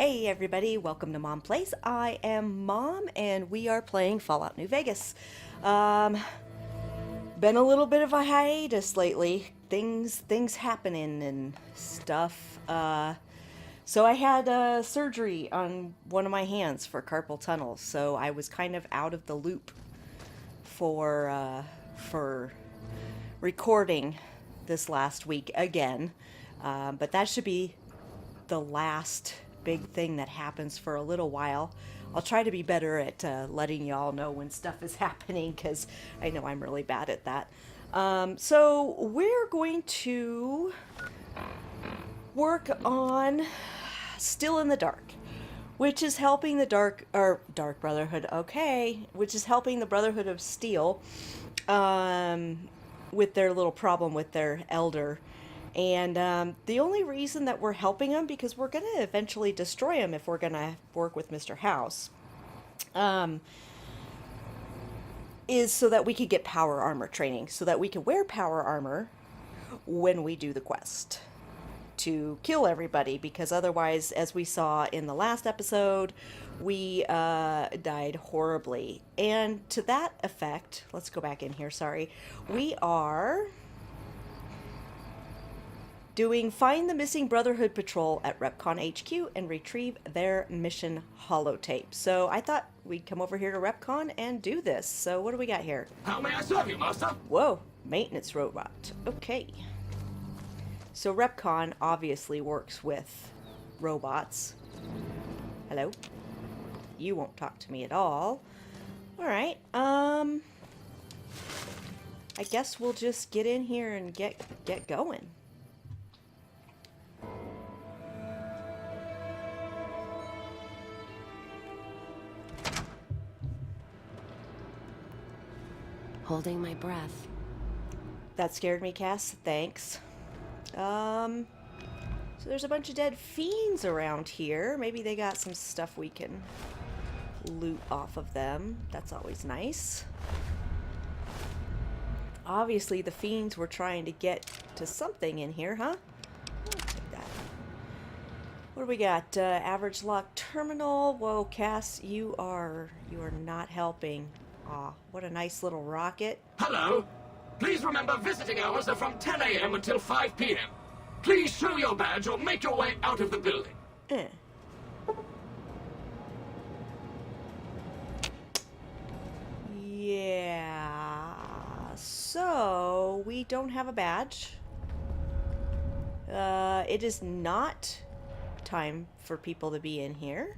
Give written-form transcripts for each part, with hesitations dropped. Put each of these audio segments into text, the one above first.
Hey everybody, welcome to Mom Plays. I am Mom and we are playing Fallout New Vegas. Been a little bit of a hiatus lately. Things happening and stuff. So I had surgery on one of my hands for carpal tunnel, so I was kind of out of the loop for recording this last week again. But that should be the last big thing that happens for a little while. I'll try to be better at letting y'all know when stuff is happening, because I know I'm really bad at that. So we're going to work on Still in the Dark, which is helping the Dark Brotherhood, which is helping the Brotherhood of Steel with their little problem with their elder. And the only reason that we're helping them, because we're going to eventually destroy him if we're going to work with Mr. House, is so that we could get power armor training, so that we can wear power armor when we do the quest to kill everybody, because otherwise, as we saw in the last episode, we died horribly. And to that effect, let's go back in here, sorry, we are doing Find the Missing Brotherhood Patrol at REPCONN HQ and retrieve their mission holotape. So I thought we'd come over here to REPCONN and do this. So what do we got here? How may I serve you, master? Whoa, maintenance robot. Okay. So REPCONN obviously works with robots. Hello? You won't talk to me at all. Alright, I guess we'll just get in here and get going. Holding my breath. That scared me, Cass. Thanks. So there's a bunch of dead fiends around here. Maybe they got some stuff we can loot off of them. That's always nice. Obviously, the fiends were trying to get to something in here, huh? I'll take that. What do we got? Average lock terminal. Whoa, Cass, you are not helping. Aw, what a nice little rocket. Hello. Please remember visiting hours are from 10 a.m. until 5 p.m. Please show your badge or make your way out of the building. Yeah, so we don't have a badge. It is not time for people to be in here.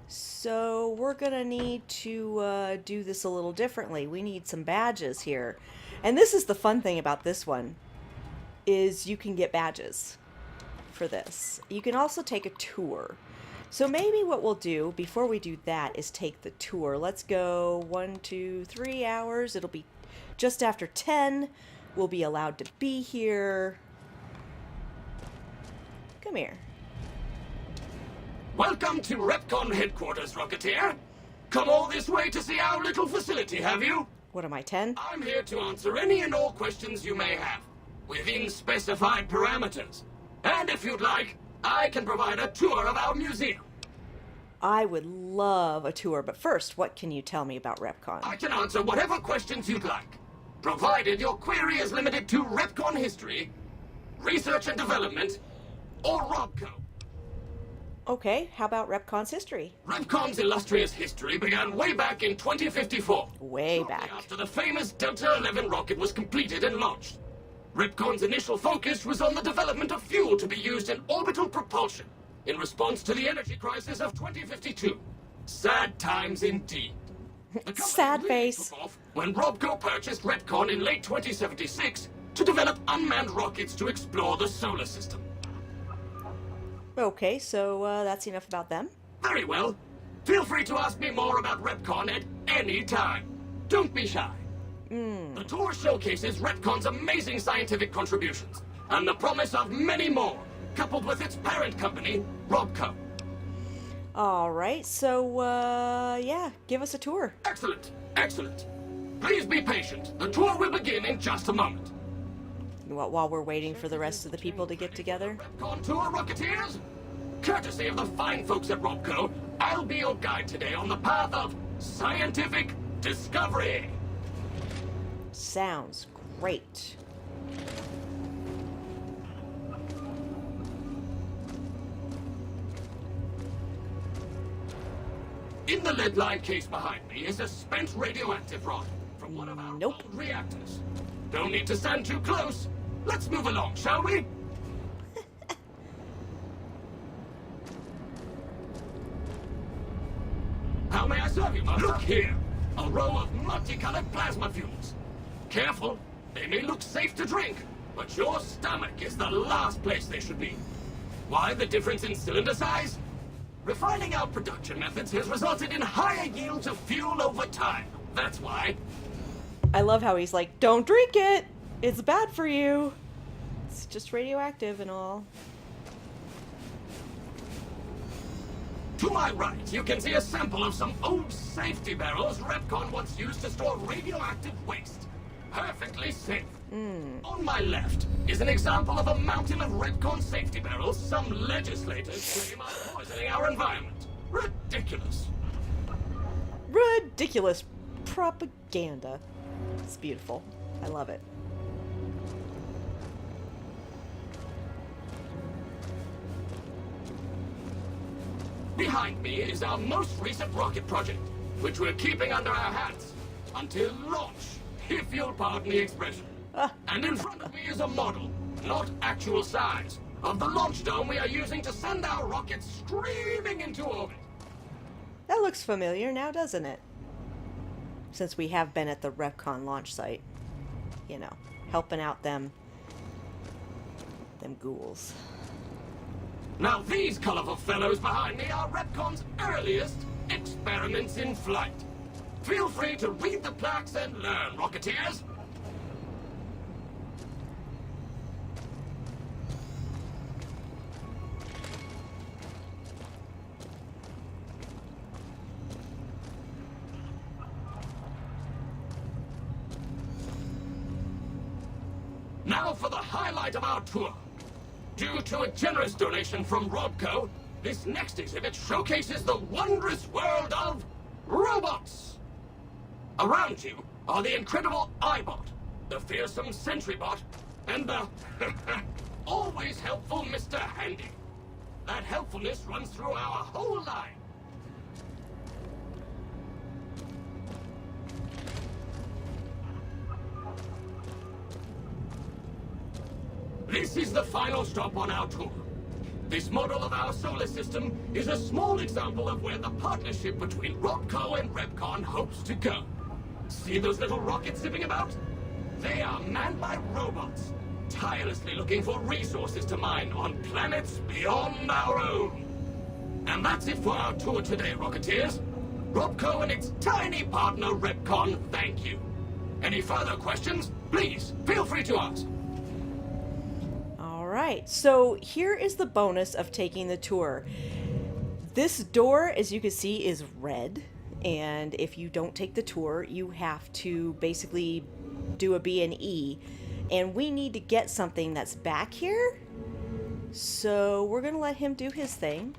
So we're gonna need to do this a little differently. We need some badges here. And this is the fun thing about this one, is you can get badges for this. You can also take a tour. So maybe what we'll do before we do that is take the tour. Let's go 1, 2, 3 hours. It'll be just after 10. We'll be allowed to be here. Come here. Welcome to REPCONN headquarters, Rocketeer. Come all this way to see our little facility, have you? What am I, 10? I'm here to answer any and all questions you may have, within specified parameters. And if you'd like, I can provide a tour of our museum. I would love a tour, but first, what can you tell me about REPCONN? I can answer whatever questions you'd like, provided your query is limited to REPCONN history, research and development, or ROBCO. Okay, how about REPCONN's history? REPCONN's illustrious history began way back in 2054. Way back. After the famous Delta 11 rocket was completed and launched. REPCONN's initial focus was on the development of fuel to be used in orbital propulsion in response to the energy crisis of 2052. Sad times indeed. Sad face. Took off when ROBCO purchased REPCONN in late 2076 to develop unmanned rockets to explore the solar system. Okay, so that's enough about them. Very well. Feel free to ask me more about REPCONN at any time. Don't be shy. The tour showcases REPCONN's amazing scientific contributions and the promise of many more, coupled with its parent company, ROBCO. All right, so, yeah, give us a tour. Excellent, excellent. Please be patient. The tour will begin in just a moment. While we're waiting for the rest of the people to get together. REPCONN tour, Rocketeers? Courtesy of the fine folks at REPCONN, I'll be your guide today on the path of scientific discovery. Sounds great. In the lead-lined case behind me is a spent radioactive rod from one of our Nope. old reactors. Don't need to stand too close. Let's move along, shall we? How may I serve you, Master? Look here. A row of multicolored plasma fuels. Careful. They may look safe to drink, but your stomach is the last place they should be. Why the difference in cylinder size? Refining our production methods has resulted in higher yields of fuel over time. That's why. I love how he's like, don't drink it! It's bad for you! It's just radioactive and all. To my right, you can see a sample of some old safety barrels REPCONN once used to store radioactive waste. Perfectly safe. On my left is an example of a mountain of REPCONN safety barrels some legislators claim are poisoning our environment. Ridiculous. Ridiculous propaganda. It's beautiful. I love it. Behind me is our most recent rocket project, which we're keeping under our hats until launch, if you'll pardon the expression. And in front of me is a model, not actual size, of the launch dome we are using to send our rockets screaming into orbit. That looks familiar now, doesn't it? Since we have been at the REPCONN launch site. You know, helping out them ghouls. Now these colorful fellows behind me are REPCONN's earliest experiments in flight. Feel free to read the plaques and learn, Rocketeers. Now for the highlight of our tour. Due to a generous donation from REPCONN, this next exhibit showcases the wondrous world of robots. Around you are the incredible iBot, the fearsome SentryBot, and the always helpful Mr. Handy. That helpfulness runs through our whole line. This is the final stop on our tour. This model of our solar system is a small example of where the partnership between REPCO and REPCONN hopes to go. See those little rockets zipping about? They are manned by robots, tirelessly looking for resources to mine on planets beyond our own. And that's it for our tour today, Rocketeers. REPCO and its tiny partner REPCONN thank you. Any further questions? Please, feel free to ask. Alright, so here is the bonus of taking the tour. This door, as you can see, is red, and if you don't take the tour, you have to basically do a B&E, and we need to get something that's back here, so we're going to let him do his thing.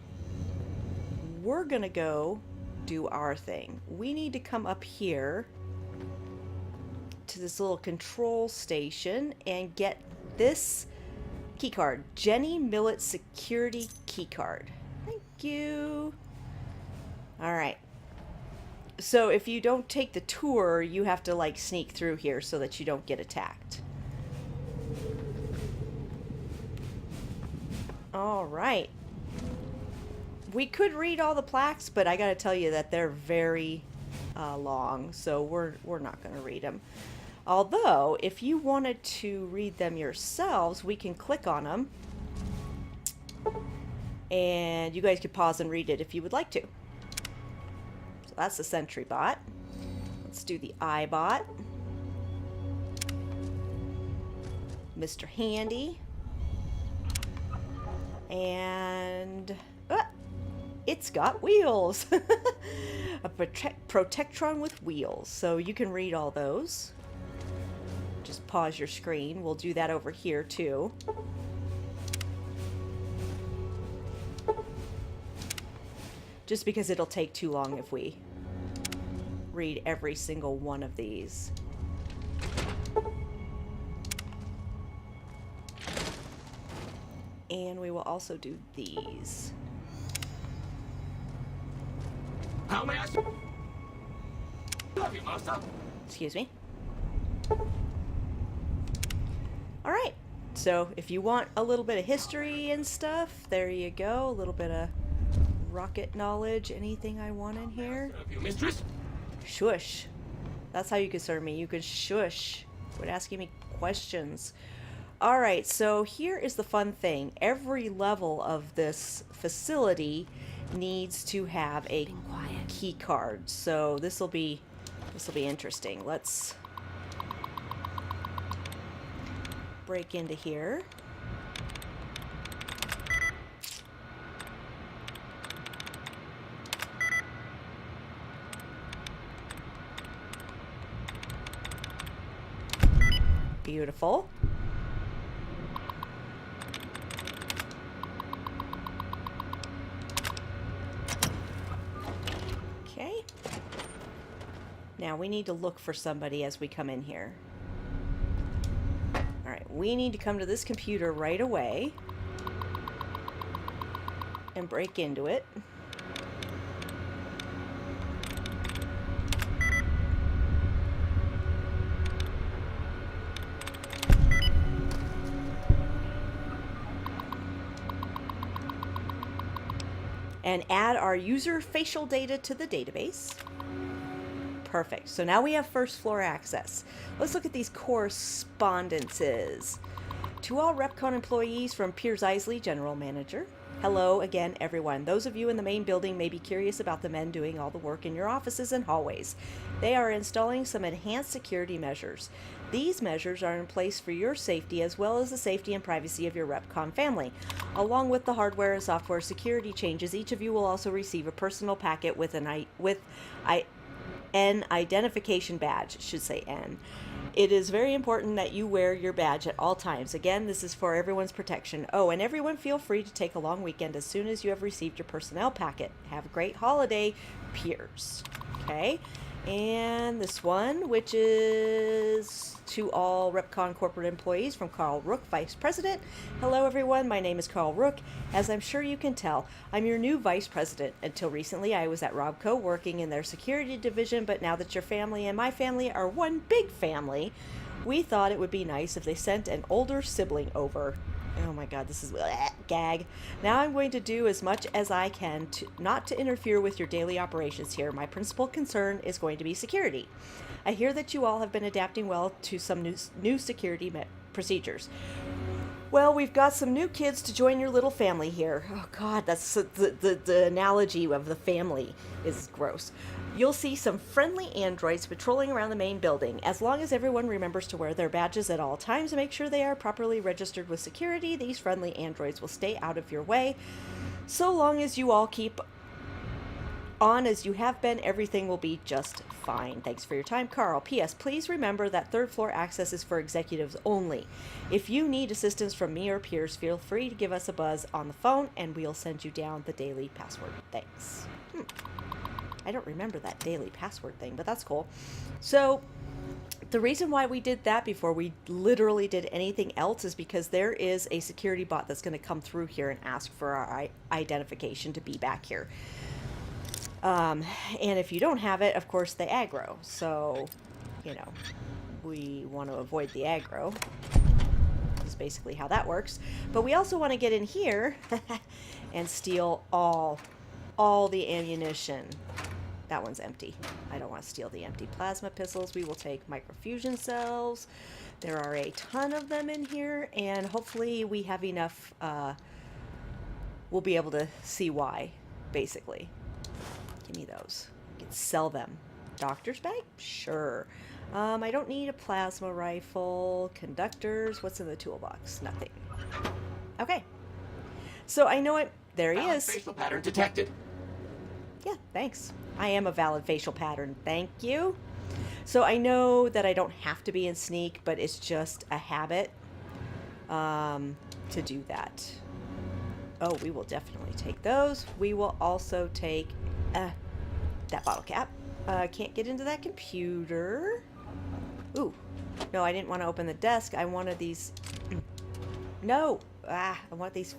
We're going to go do our thing. We need to come up here to this little control station and get this keycard, Jenny Millet security keycard. Thank you. All right. So if you don't take the tour, you have to like sneak through here so that you don't get attacked. All right. We could read all the plaques, but I got to tell you that they're very long, so we're not going to read them. Although, if you wanted to read them yourselves, we can click on them. And you guys could pause and read it if you would like to. So that's the SentryBot. Let's do the iBot. Mr. Handy. And it's got wheels. A Protectron with wheels. So you can read all those. Just pause your screen. We'll do that over here too. just because it'll take too long if we read every single one of these. And we will also do these. How may I serve? Love you, master. Excuse me. Alright, so if you want a little bit of history and stuff, there you go. A little bit of rocket knowledge. Anything I want in here? Serve you, mistress. Shush. That's how you can serve me. You can shush. Quit asking me questions. Alright, so here is the fun thing. Every level of this facility needs to have a key card. So this will be interesting. Let's break into here. Beautiful. Okay. Now we need to look for somebody as we come in here. Alright, we need to come to this computer right away and break into it. And add our user facial data to the database. Perfect. So now we have first floor access. Let's look at these correspondences. To all REPCONN employees from Piers Isley, General Manager. Hello again, everyone. Those of you in the main building may be curious about the men doing all the work in your offices and hallways. They are installing some enhanced security measures. These measures are in place for your safety as well as the safety and privacy of your REPCONN family. Along with the hardware and software security changes, each of you will also receive a personal packet with an identification badge. It should say N. It is very important that you wear your badge at all times. Again, this is for everyone's protection. Oh, and everyone feel free to take a long weekend as soon as you have received your personnel packet. Have a great holiday, Piers. Okay. And this one, which is to all REPCONN corporate employees from Carl Rook, Vice President. Hello, everyone. My name is Carl Rook. As I'm sure you can tell, I'm your new Vice President. Until recently, I was at ROBCO working in their security division, but now that your family and my family are one big family, we thought it would be nice if they sent an older sibling over. Oh my god, this is gag. Now I'm going to do as much as I can not to interfere with your daily operations here. My principal concern is going to be security. I hear that you all have been adapting well to some new security procedures. Well, we've got some new kids to join your little family here. Oh god, that's the analogy of the family is gross. You'll see some friendly androids patrolling around the main building. As long as everyone remembers to wear their badges at all times and make sure they are properly registered with security, these friendly androids will stay out of your way. So long as you all keep on as you have been, everything will be just fine. Thanks for your time, Carl. P.S. Please remember that third floor access is for executives only. If you need assistance from me or Piers, feel free to give us a buzz on the phone and we'll send you down the daily password. Thanks. I don't remember that daily password thing, but that's cool. So the reason why we did that before we literally did anything else is because there is a security bot that's going to come through here and ask for our identification to be back here. And if you don't have it, of course, they aggro. So, you know, we want to avoid the aggro. That's basically how that works. But we also want to get in here and steal all the ammunition. That one's empty. I don't want to steal the empty plasma pistols. We will take microfusion cells. There are a ton of them in here, and hopefully we have enough. We'll be able to see why, basically. Give me those. I can sell them. Doctor's bag? Sure. I don't need a plasma rifle. Conductors. What's in the toolbox? Nothing. Okay. So I know it. There he is. Facial pattern detected. Yeah, thanks. I am a valid facial pattern. Thank you. So I know that I don't have to be in sneak, but it's just a habit to do that. Oh, we will definitely take those. We will also take that bottle cap. Can't get into that computer. Ooh. No, I didn't want to open the desk. I wanted these... No! I want these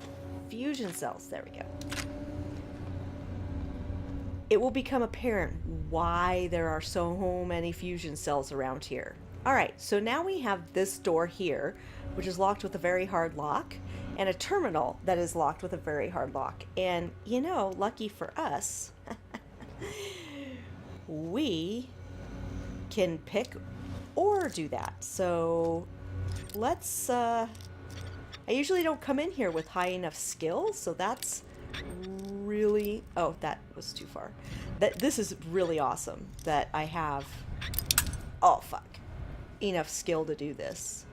fusion cells. There we go. It will become apparent why there are so many fusion cells around here. Alright, so now we have this door here, which is locked with a very hard lock, and a terminal that is locked with a very hard lock. And, you know, lucky for us, we can pick or do that. So let's, I usually don't come in here with high enough skill, so that's really, oh, that was too far. This is really awesome that I have, oh fuck, enough skill to do this.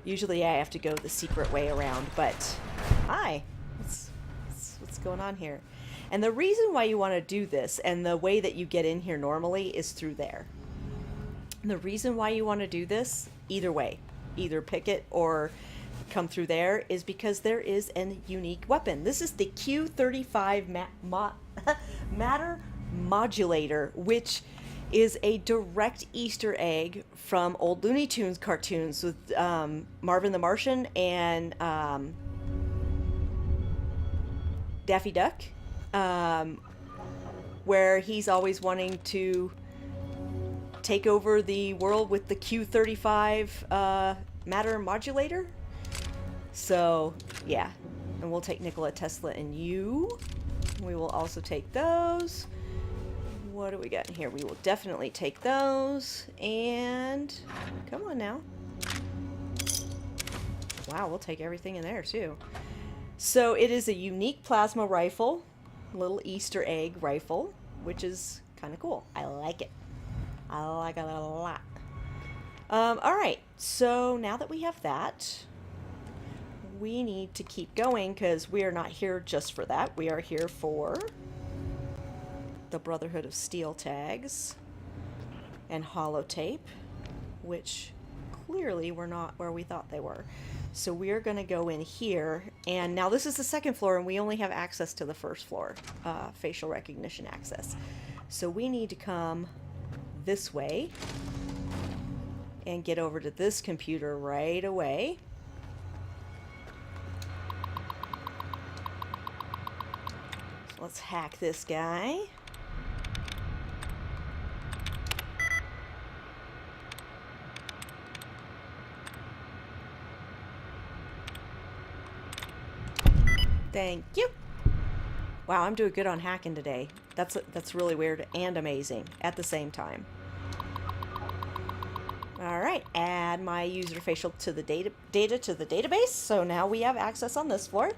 Usually I have to go the secret way around, but hi, what's going on here? And the reason why you want to do this, and the way that you get in here normally, is through there. And the reason why you want to do this, either way, either pick it or come through there, is because there is a unique weapon. This is the Q35 matter modulator, which is a direct Easter egg from old Looney Tunes cartoons with Marvin the Martian and Daffy Duck, where he's always wanting to take over the world with the Q35 matter modulator. So, yeah. And we'll take Nikola Tesla and you. We will also take those. What do we got in here? We will definitely take those. And come on now. Wow, we'll take everything in there too. So it is a unique plasma rifle, little Easter egg rifle, which is kind of cool. I like it. I like it a lot. All right, so now that we have that, we need to keep going because we are not here just for that. We are here for the Brotherhood of Steel tags and holotape, which clearly were not where we thought they were. So we're going to go in here, and now this is the second floor, and we only have access to the first floor, facial recognition access. So we need to come this way and get over to this computer right away. So let's hack this guy. Thank you. Wow, I'm doing good on hacking today. That's really weird and amazing at the same time. All right, add my user facial to the data to the database. So now we have access on this floor.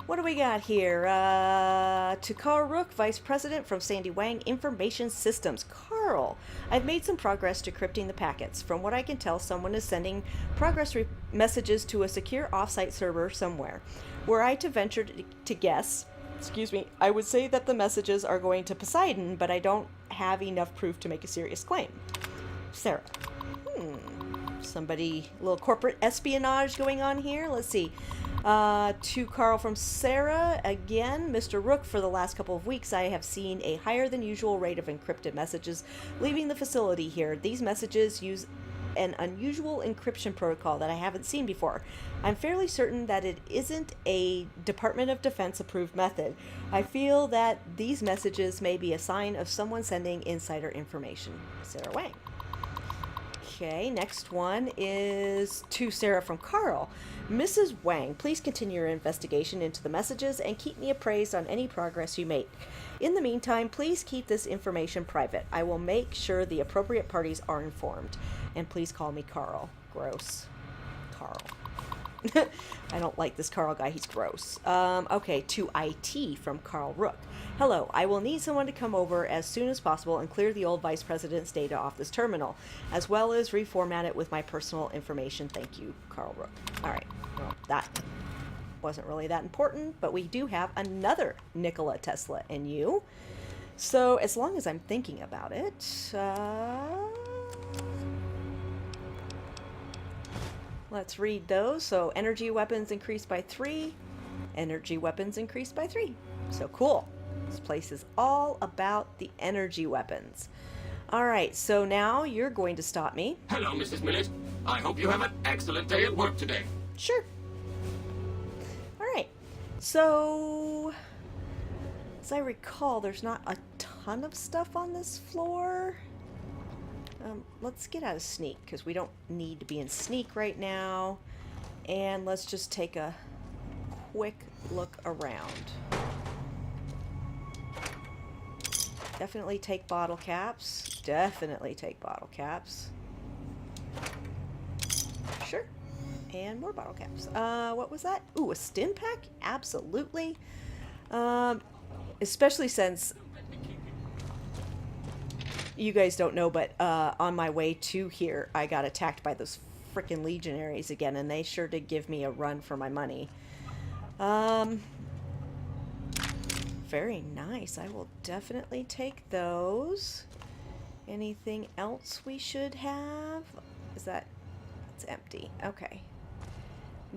What do we got here? To Carl Rook, Vice President from Sandy Wang Information Systems. Carl, I've made some progress decrypting the packets. From what I can tell, someone is sending progress messages to a secure offsite server somewhere. Were I to venture to guess, I would say that the messages are going to Poseidon, but I don't have enough proof to make a serious claim. Sarah. Somebody, a little corporate espionage going on here. Let's see. To Carl from Sarah, again, Mr. Rook, for the last couple of weeks I have seen a higher than usual rate of encrypted messages leaving the facility here. These messages use an unusual encryption protocol that I haven't seen before. I'm fairly certain that it isn't a Department of Defense approved method. I feel that these messages may be a sign of someone sending insider information. Sarah Wang. Okay, next one is to Sarah from Carl. Mrs. Wang, please continue your investigation into the messages and keep me appraised on any progress you make. In the meantime, please keep this information private. I will make sure the appropriate parties are informed. And please call me Carl. Gross. Carl. I don't like this Carl guy. He's gross. Okay, to IT from Carl Rook. Hello, I will need someone to come over as soon as possible and clear the old Vice President's data off this terminal, as well as reformat it with my personal information. Thank you, Carl Rook. All right, well, that wasn't really that important, but we do have another Nikola Tesla and you. So as long as I'm thinking about it, let's read those. So energy weapons increased by 3. Energy weapons increased by 3. So cool. This place is all about the energy weapons. Alright, so now you're going to stop me. Hello, Mrs. Millet. I hope you have an excellent day at work today. Sure. Alright, so as I recall, there's not a ton of stuff on this floor. Let's get out of sneak, because we don't need to be in sneak right now. And let's just take a quick look around. Definitely take bottle caps. Definitely take bottle caps. Sure. And more bottle caps. What was that? Ooh, a stim pack? Absolutely. Especially since you guys don't know, but on my way to here, I got attacked by those frickin' legionaries again, and they sure did give me a run for my money. Very nice. I will definitely take those. Anything else we should have? Is that... It's empty. Okay.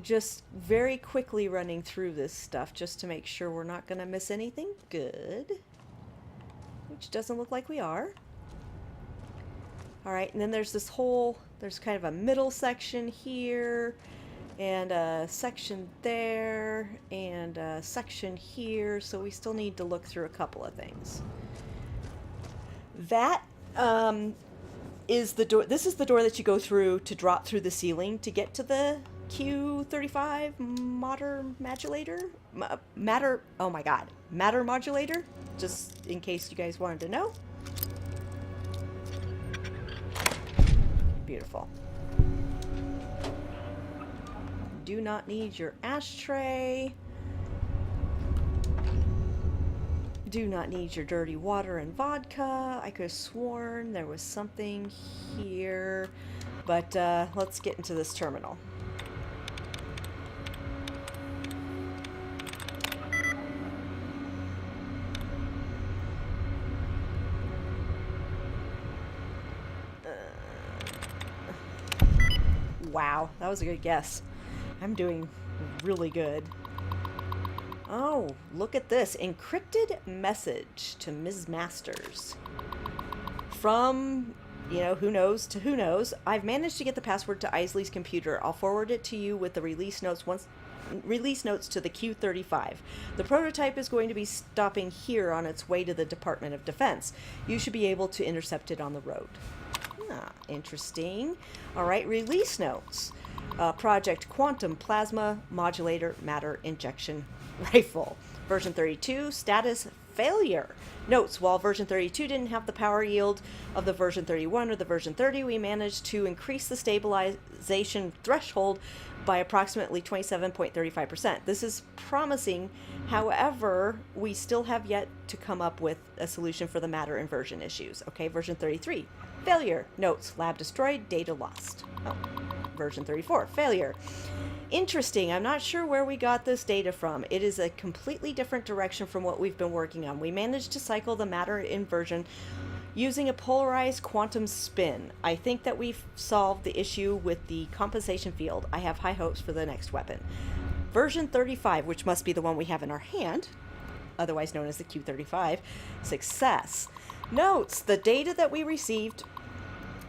Just very quickly running through this stuff just to make sure we're not going to miss anything good. Which doesn't look like we are. Alright, and then there's this whole... There's kind of a middle section here. And a section there, and a section here, so we still need to look through a couple of things. That is the door. This is the door that you go through to drop through the ceiling to get to the Q35 matter modulator. Matter. Oh my God, matter modulator. Just in case you guys wanted to know. Beautiful. Do not need your ashtray. Do not need your dirty water and vodka. I could have sworn there was something here. But let's get into this terminal. Wow, that was a good guess. I'm doing really good. Oh, look at this. Encrypted message to Ms. Masters. From, you know, who knows to who knows. I've managed to get the password to Isley's computer. I'll forward it to you with the release notes to the Q35. The prototype is going to be stopping here on its way to the Department of Defense. You should be able to intercept it on the road. Ah, interesting. All right, release notes. Project Quantum Plasma Modulator Matter Injection Rifle. Version 32, status failure. Notes, while version 32 didn't have the power yield of the version 31 or the version 30, we managed to increase the stabilization threshold by approximately 27.35%. This is promising. However, we still have yet to come up with a solution for the matter inversion issues. Okay, version 33, failure. Notes, lab destroyed, data lost. Oh. Version 34, failure. Interesting. I'm not sure where we got this data from. It is a completely different direction from what we've been working on. We managed to cycle the matter inversion using a polarized quantum spin. I think that we've solved the issue with the compensation field. I have high hopes for the next weapon. Version 35, which must be the one we have in our hand, otherwise known as the Q35, success. Notes, the data that we received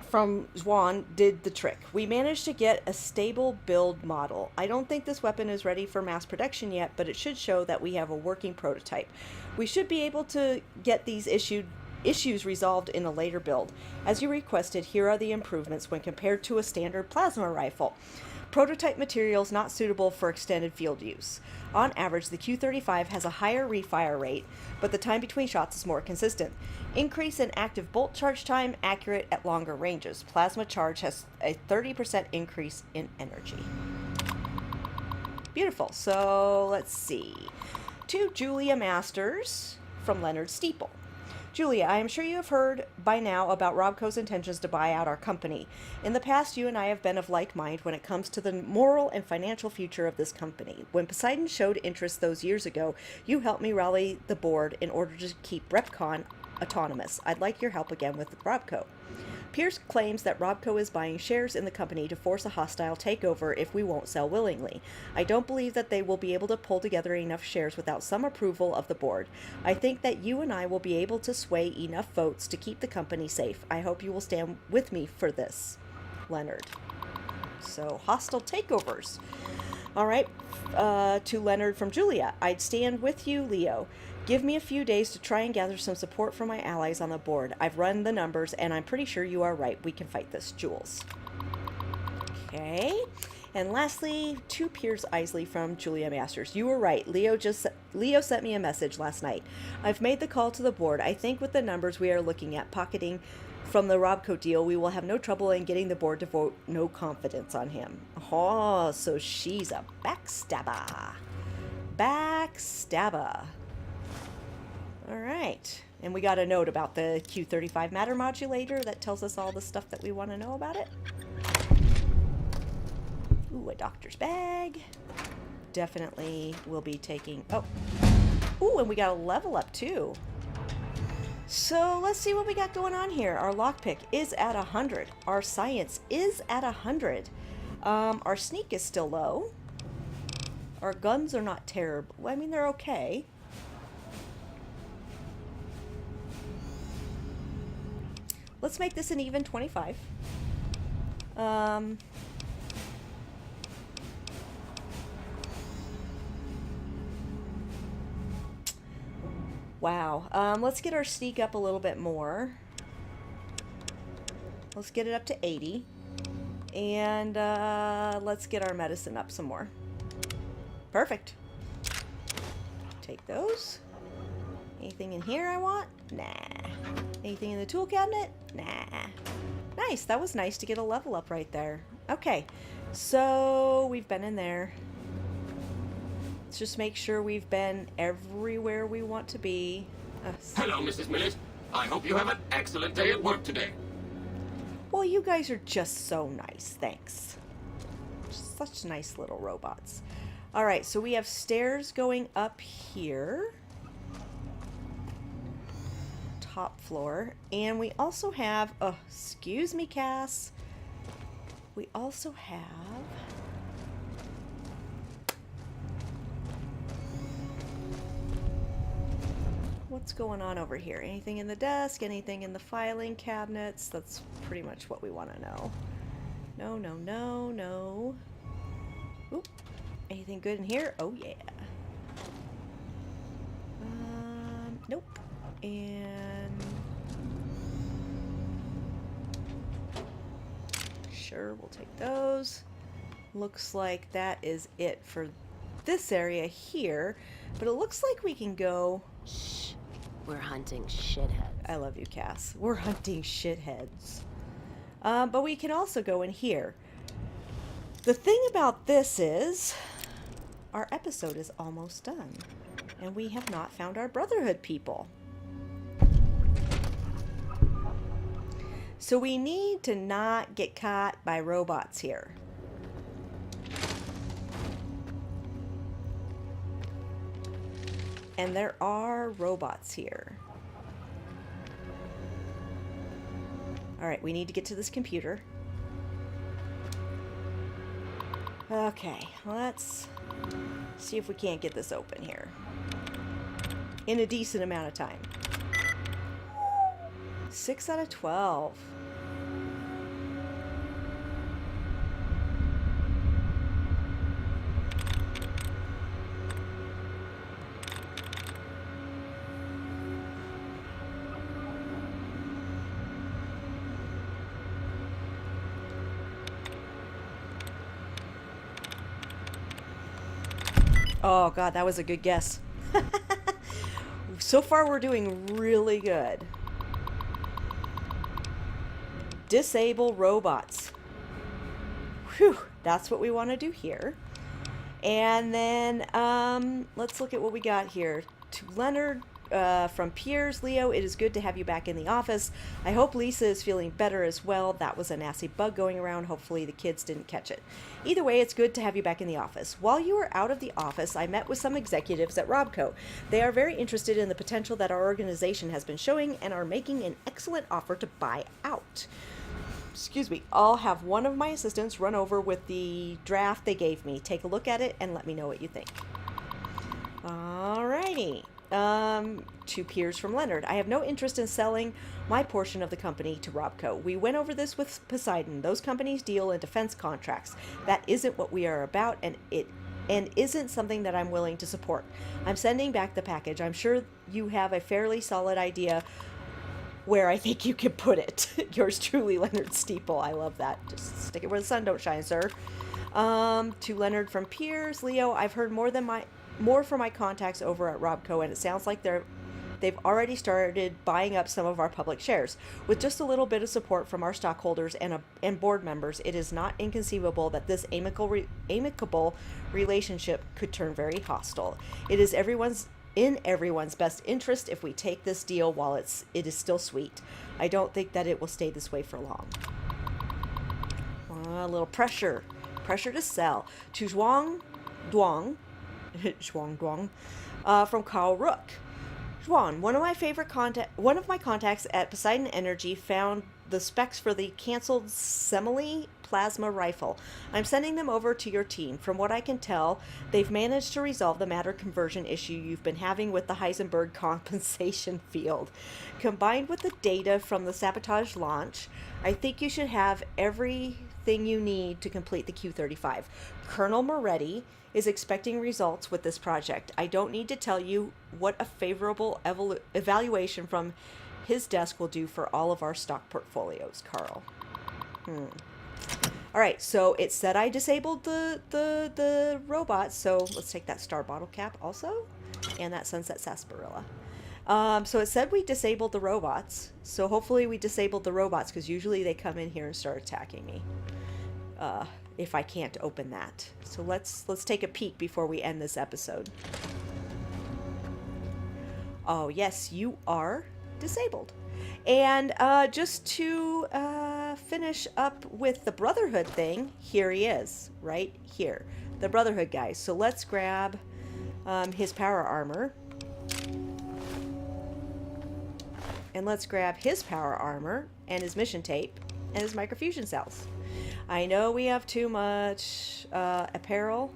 from Zwan did the trick. We managed to get a stable build model. I don't think this weapon is ready for mass production yet, but it should show that we have a working prototype. We should be able to get these issues resolved in a later build. As you requested, here are the improvements when compared to a standard plasma rifle. Prototype materials not suitable for extended field use. On average, the Q35 has a higher refire rate, but the time between shots is more consistent. Increase in active bolt charge time, accurate at longer ranges. Plasma charge has a 30% increase in energy. Beautiful. So let's see. To Julia Masters from Leonard Steeple. Julia, I am sure you have heard by now about Robco's intentions to buy out our company. In the past, you and I have been of like mind when it comes to the moral and financial future of this company. When Poseidon showed interest those years ago, you helped me rally the board in order to keep REPCONN autonomous. I'd like your help again with ROPCO. Pierce claims that ROPCO is buying shares in the company to force a hostile takeover if we won't sell willingly. I don't believe that they will be able to pull together enough shares without some approval of the board. I think that you and I will be able to sway enough votes to keep the company safe. I hope you will stand with me for this. Leonard. So, hostile takeovers. All right, to Leonard from Julia. I'd stand with you, Leo. Give me a few days to try and gather some support from my allies on the board. I've run the numbers, and I'm pretty sure you are right. We can fight this, Jules. Okay. And lastly, to Piers Isley from Julia Masters. You were right. Leo sent me a message last night. I've made the call to the board. I think with the numbers we are looking at pocketing from the ROPCO deal, we will have no trouble in getting the board to vote no confidence on him. Oh, so she's a backstabber. Backstabber. All right. And we got a note about the Q35 matter modulator that tells us all the stuff that we want to know about it. Ooh, a doctor's bag. Definitely will be taking... Oh. Ooh, and we got a level up too. So let's see what we got going on here. Our lockpick is at 100. Our science is at 100. Our sneak is still low. Our guns are not terrible. I mean, they're okay. Let's make this an even 25. Wow. Let's get our sneak up a little bit more. Let's get it up to 80. And let's get our medicine up some more. Perfect. Take those. Anything in here I want? Nah. Anything in the tool cabinet? Nah. Nice. That was nice to get a level up right there. Okay. So we've been in there. Let's just make sure we've been everywhere we want to be. Hello, Mrs. Millet. I hope you have an excellent day at work today. Well, you guys are just so nice. Thanks. Such nice little robots. All right, so we have stairs going up here. Top floor. And we also have... Oh, excuse me, Cass. We also have... What's going on over here? Anything in the desk? Anything in the filing cabinets? That's pretty much what we want to know. No, no, no, no. Oop. Anything good in here? Oh, yeah. Nope. And... Sure, we'll take those. Looks like that is it for this area here. But it looks like we can go... Shh. We're hunting shitheads. I love you, Cass. We're hunting shitheads. But we can also go in here. The thing about this is... Our episode is almost done. And we have not found our Brotherhood people. So we need to not get caught by robots here. And there are robots here. Alright, we need to get to this computer. Okay, let's see if we can't get this open here. In a decent amount of time. 6 out of 12. Oh god, that was a good guess. So far we're doing really good. Disable robots. Whew, that's what we want to do here. And then let's look at what we got here. To Leonard, from Piers, Leo, it is good to have you back in the office. I hope Lisa is feeling better as well. That was a nasty bug going around. Hopefully the kids didn't catch it. Either way, it's good to have you back in the office. While you were out of the office, I met with some executives at ROBCO. They are very interested in the potential that our organization has been showing and are making an excellent offer to buy out. Excuse me. I'll have one of my assistants run over with the draft they gave me. Take a look at it and let me know what you think. Alrighty. To Piers from Leonard. I have no interest in selling my portion of the company to ROBCO. We went over this with Poseidon. Those companies deal in defense contracts. That isn't what we are about, and isn't something that I'm willing to support. I'm sending back the package. I'm sure you have a fairly solid idea where I think you can put it. Yours truly, Leonard Steeple. I love that. Just stick it where the sun don't shine, sir. To Leonard from Piers. Leo, I've heard more from my contacts over at ROBCO, and it sounds like they've already started buying up some of our public shares. With just a little bit of support from our stockholders and board members, it is not inconceivable that this amicable relationship could turn very hostile. It is in everyone's best interest if we take this deal while it is still sweet. I don't think that it will stay this way for long. A little pressure to sell. To Zhuang Duang. From Carl Rook. Juan, one of my contacts at Poseidon Energy found the specs for the canceled Semele plasma rifle. I'm sending them over to your team. From what I can tell, they've managed to resolve the matter conversion issue you've been having with the Heisenberg compensation field. Combined with the data from the sabotage launch, I think you should have everything you need to complete the Q-35. Colonel Moretti is expecting results with this project. I don't need to tell you what a favorable evaluation from his desk will do for all of our stock portfolios, Carl. All right, so it said I disabled the robots, so let's take that star bottle cap also, and that sunset sarsaparilla. So it said we disabled the robots, so hopefully we disabled the robots, because usually they come in here and start attacking me. If I can't open that. So let's take a peek before we end this episode. Oh yes, you are disabled. And just to finish up with the Brotherhood thing, here he is, right here. The Brotherhood guy. So let's grab his power armor. And let's grab his power armor and his mission tape and his microfusion cells. I know we have too much apparel.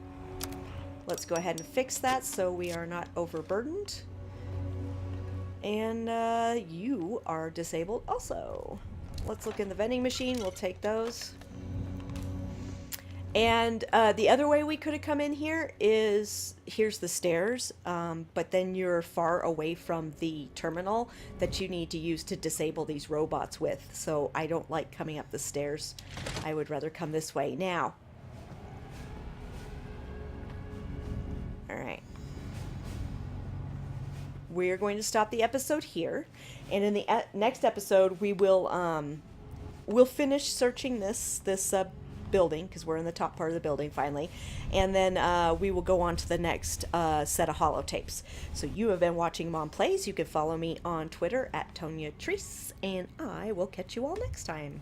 Let's go ahead and fix that so we are not overburdened. And you are disabled also. Let's look in the vending machine. We'll take those. And the other way we could have come in here is, here's the stairs, but then you're far away from the terminal that you need to use to disable these robots with. So I don't like coming up the stairs. I would rather come this way. Now. All right. We're going to stop the episode here. And in the next episode, we will we'll finish searching this building, because we're in the top part of the building finally, and then we will go on to the next set of holotapes. So you have been watching Mom Plays. You can follow me on Twitter at Tonya Treese, and I will catch you all next time.